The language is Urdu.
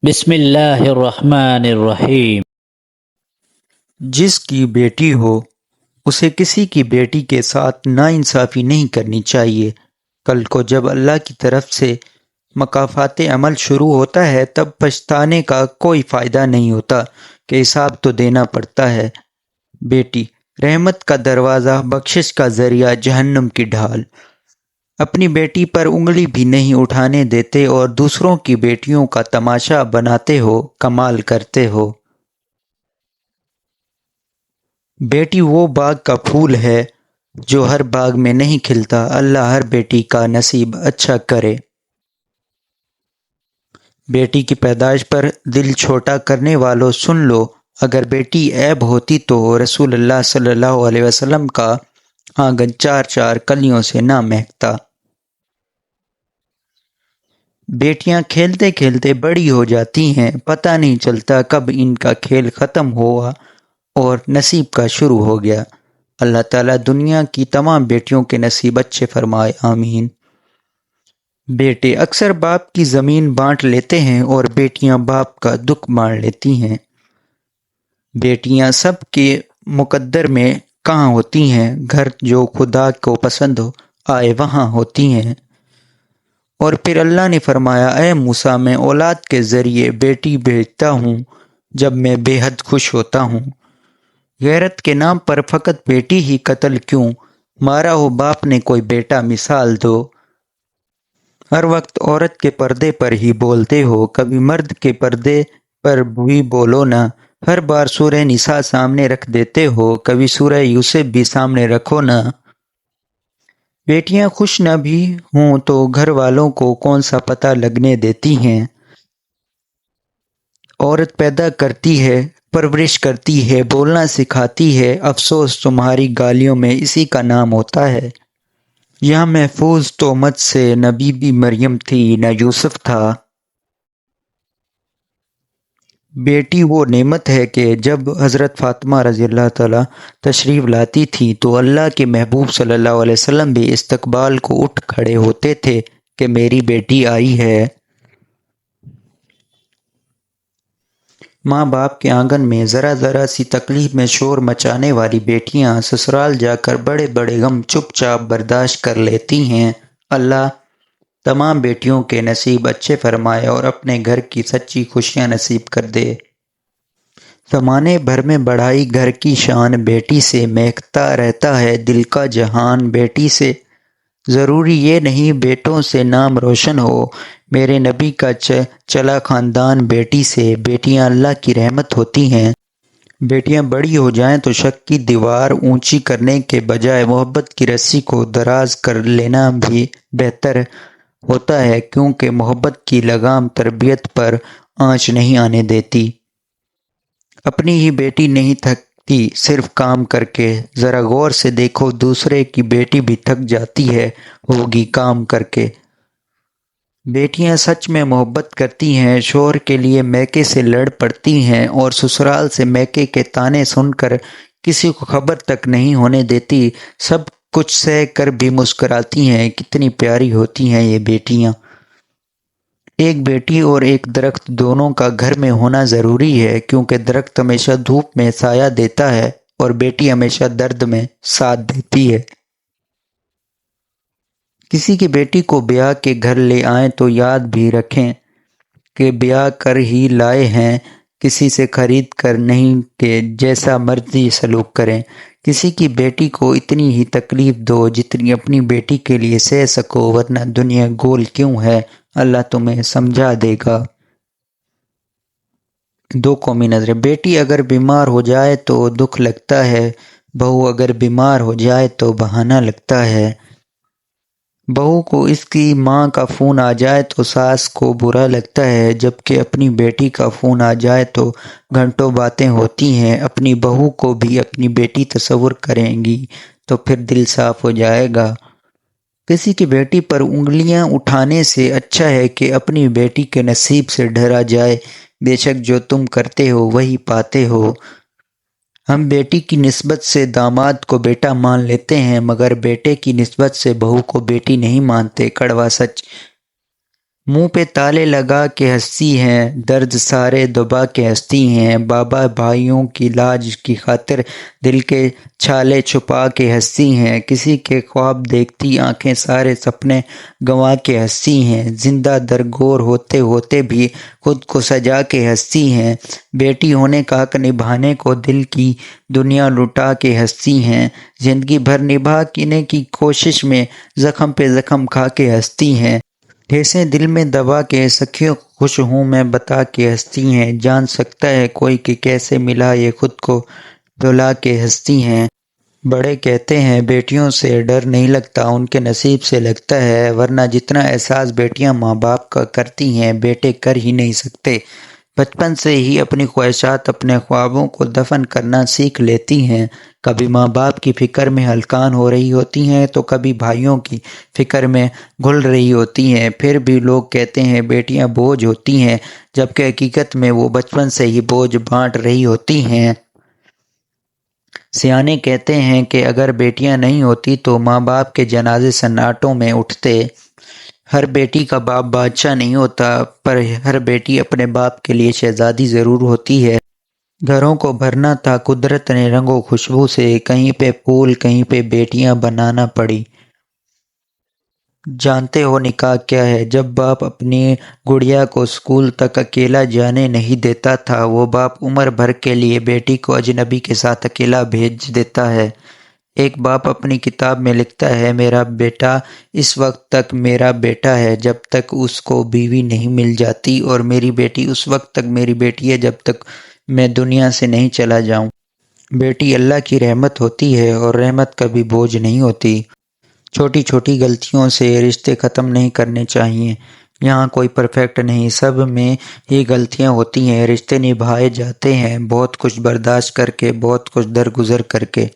بسم اللہ الرحمن الرحیم۔ جس کی بیٹی ہو اسے کسی کی بیٹی کے ساتھ ناانصافی نہیں کرنی چاہیے۔ کل کو جب اللہ کی طرف سے مکافات عمل شروع ہوتا ہے تب پچھتانے کا کوئی فائدہ نہیں ہوتا کہ حساب تو دینا پڑتا ہے۔ بیٹی رحمت کا دروازہ، بخشش کا ذریعہ، جہنم کی ڈھال۔ اپنی بیٹی پر انگلی بھی نہیں اٹھانے دیتے اور دوسروں کی بیٹیوں کا تماشا بناتے ہو، کمال کرتے ہو۔ بیٹی وہ باغ کا پھول ہے جو ہر باغ میں نہیں کھلتا۔ اللہ ہر بیٹی کا نصیب اچھا کرے۔ بیٹی کی پیدائش پر دل چھوٹا کرنے والوں سن لو، اگر بیٹی عیب ہوتی تو رسول اللہ صلی اللہ علیہ وسلم کا آنگن چار چار کلیوں سے نہ مہکتا۔ بیٹیاں کھیلتے کھیلتے بڑی ہو جاتی ہیں، پتہ نہیں چلتا کب ان کا کھیل ختم ہوا اور نصیب کا شروع ہو گیا۔ اللہ تعالیٰ دنیا کی تمام بیٹیوں کے نصیب اچھے فرمائے، آمین۔ بیٹے اکثر باپ کی زمین بانٹ لیتے ہیں اور بیٹیاں باپ کا دکھ بانٹ لیتی ہیں۔ بیٹیاں سب کے مقدر میں کہاں ہوتی ہیں، گھر جو خدا کو پسند آئے وہاں ہوتی ہیں۔ اور پھر اللہ نے فرمایا، اے موسیٰ میں اولاد کے ذریعے بیٹی بھیجتا ہوں جب میں بے حد خوش ہوتا ہوں۔ غیرت کے نام پر فقط بیٹی ہی قتل کیوں، مارا ہو باپ نے کوئی بیٹا مثال دو۔ ہر وقت عورت کے پردے پر ہی بولتے ہو، کبھی مرد کے پردے پر بھی بولو نا۔ ہر بار سورہ نساء سامنے رکھ دیتے ہو، کبھی سورہ یوسف بھی سامنے رکھو نا۔ بیٹیاں خوش نہ بھی ہوں تو گھر والوں کو کون سا پتہ لگنے دیتی ہیں۔ عورت پیدا کرتی ہے، پرورش کرتی ہے، بولنا سکھاتی ہے، افسوس تمہاری گالیوں میں اسی کا نام ہوتا ہے۔ یہاں محفوظ تہمت سے نہ بی بی مریم تھی نہ یوسف تھا۔ بیٹی وہ نعمت ہے کہ جب حضرت فاطمہ رضی اللہ تعالیٰ تشریف لاتی تھی تو اللہ کے محبوب صلی اللہ علیہ وسلم بھی استقبال کو اٹھ کھڑے ہوتے تھے کہ میری بیٹی آئی ہے۔ ماں باپ کے آنگن میں ذرا ذرا سی تکلیف میں شور مچانے والی بیٹیاں سسرال جا کر بڑے بڑے غم چپ چاپ برداشت کر لیتی ہیں۔ اللہ تمام بیٹیوں کے نصیب اچھے فرمائے اور اپنے گھر کی سچی خوشیاں نصیب کر دے۔ زمانے بھر میں بڑھائی گھر کی شان، بیٹی سے مہکتا رہتا ہے دل کا جہان۔ بیٹی سے ضروری یہ نہیں بیٹوں سے نام روشن ہو، میرے نبی کا چلا خاندان بیٹی سے۔ بیٹیاں اللہ کی رحمت ہوتی ہیں۔ بیٹیاں بڑی ہو جائیں تو شک کی دیوار اونچی کرنے کے بجائے محبت کی رسی کو دراز کر لینا بھی بہتر ہوتا ہے، کیونکہ محبت کی لگام تربیت پر آنچ نہیں آنے دیتی۔ اپنی ہی بیٹی نہیں تھکتی صرف کام کر کے، ذرا غور سے دیکھو دوسرے کی بیٹی بھی تھک جاتی ہے ہوگی کام کر کے۔ بیٹیاں سچ میں محبت کرتی ہیں، شوہر کے لیے میکے سے لڑ پڑتی ہیں اور سسرال سے میکے کے تانے سن کر کسی کو خبر تک نہیں ہونے دیتی، سب کچھ سہ کر بھی مسکراتی ہیں۔ کتنی پیاری ہوتی ہیں یہ بیٹیاں۔ ایک بیٹی اور ایک درخت دونوں کا گھر میں ہونا ضروری ہے، کیونکہ درخت ہمیشہ دھوپ میں سایہ دیتا ہے اور بیٹی ہمیشہ درد میں ساتھ دیتی ہے۔ کسی کی بیٹی کو بیاہ کے گھر لے آئیں تو یاد بھی رکھیں کہ بیاہ کر ہی لائے ہیں، کسی سے خرید کر نہیں کہ جیسا مرضی سلوک کریں۔ کسی کی بیٹی کو اتنی ہی تکلیف دو جتنی اپنی بیٹی کے لیے سہ سکو، ورنہ دنیا گول کیوں ہے، اللہ تمہیں سمجھا دے گا۔ دو قومی نظریں۔ بیٹی اگر بیمار ہو جائے تو دکھ لگتا ہے، بہو اگر بیمار ہو جائے تو بہانہ لگتا ہے۔ بہو کو اس کی ماں کا فون آ جائے تو ساس کو برا لگتا ہے، جبکہ اپنی بیٹی کا فون آ جائے تو گھنٹوں باتیں ہوتی ہیں۔ اپنی بہو کو بھی اپنی بیٹی تصور کریں گی تو پھر دل صاف ہو جائے گا۔ کسی کی بیٹی پر انگلیاں اٹھانے سے اچھا ہے کہ اپنی بیٹی کے نصیب سے ڈرا جائے، بے شک جو تم کرتے ہو وہی پاتے ہو۔ ہم بیٹی کی نسبت سے داماد کو بیٹا مان لیتے ہیں، مگر بیٹے کی نسبت سے بہو کو بیٹی نہیں مانتے، کڑوا سچ۔ منہ پہ تالے لگا کے ہنستی ہیں، درد سارے دبا کے ہنستی ہیں، بابا بھائیوں کی لاج کی خاطر دل کے چھالے چھپا کے ہنستی ہیں، کسی کے خواب دیکھتی آنکھیں سارے سپنے گنوا کے ہنستی ہیں، زندہ درگور ہوتے ہوتے بھی خود کو سجا کے ہنستی ہیں، بیٹی ہونے کا حق نبھانے کو دل کی دنیا لٹا کے ہنستی ہیں، زندگی بھر نبھانے کی کوشش میں زخم پہ زخم کھا کے ہنستی ہیں، ٹھیسیں دل میں دبا کے سکھیوں خوش ہوں میں بتا کے ہنستی ہیں، جان سکتا ہے کوئی کہ کیسے ملا یہ خود کو رلا کے ہنستی ہیں، بڑے کہتے ہیں بیٹیوں سے ڈر نہیں لگتا، ان کے نصیب سے لگتا ہے، ورنہ جتنا احساس بیٹیاں ماں باپ کا کرتی ہیں بیٹے کر ہی نہیں سکتے، بچپن سے ہی اپنی خواہشات اپنے خوابوں کو دفن کرنا سیکھ لیتی ہیں، کبھی ماں باپ کی فکر میں ہلکان ہو رہی ہوتی ہیں تو کبھی بھائیوں کی فکر میں گھل رہی ہوتی ہیں، پھر بھی لوگ کہتے ہیں بیٹیاں بوجھ ہوتی ہیں، جبکہ حقیقت میں وہ بچپن سے ہی بوجھ بانٹ رہی ہوتی ہیں۔ سیانے کہتے ہیں کہ اگر بیٹیاں نہیں ہوتی تو ماں باپ کے جنازے سناٹوں میں اٹھتے، ہر بیٹی کا باپ بادشاہ نہیں ہوتا، پر ہر بیٹی اپنے باپ کے لیے شہزادی ضرور ہوتی ہے، گھروں کو بھرنا تھا قدرت نے رنگ و خوشبو سے، کہیں پہ پھول کہیں پہ بیٹیاں بنانا پڑی۔ جانتے ہو نکاح کیا ہے؟ جب باپ اپنی گڑیا کو اسکول تک اکیلا جانے نہیں دیتا تھا، وہ باپ عمر بھر کے لیے بیٹی کو اجنبی کے ساتھ اکیلا بھیج دیتا ہے۔ ایک باپ اپنی کتاب میں لکھتا ہے، میرا بیٹا اس وقت تک میرا بیٹا ہے جب تک اس کو بیوی نہیں مل جاتی، اور میری بیٹی اس وقت تک میری بیٹی ہے جب تک میں دنیا سے نہیں چلا جاؤں۔ بیٹی اللہ کی رحمت ہوتی ہے، اور رحمت کبھی بوجھ نہیں ہوتی۔ چھوٹی چھوٹی غلطیوں سے رشتے ختم نہیں کرنے چاہیے، یہاں کوئی پرفیکٹ نہیں، سب میں ہی غلطیاں ہوتی ہیں، رشتے نبھائے جاتے ہیں بہت کچھ برداشت کر کے، بہت کچھ درگزر کر کے۔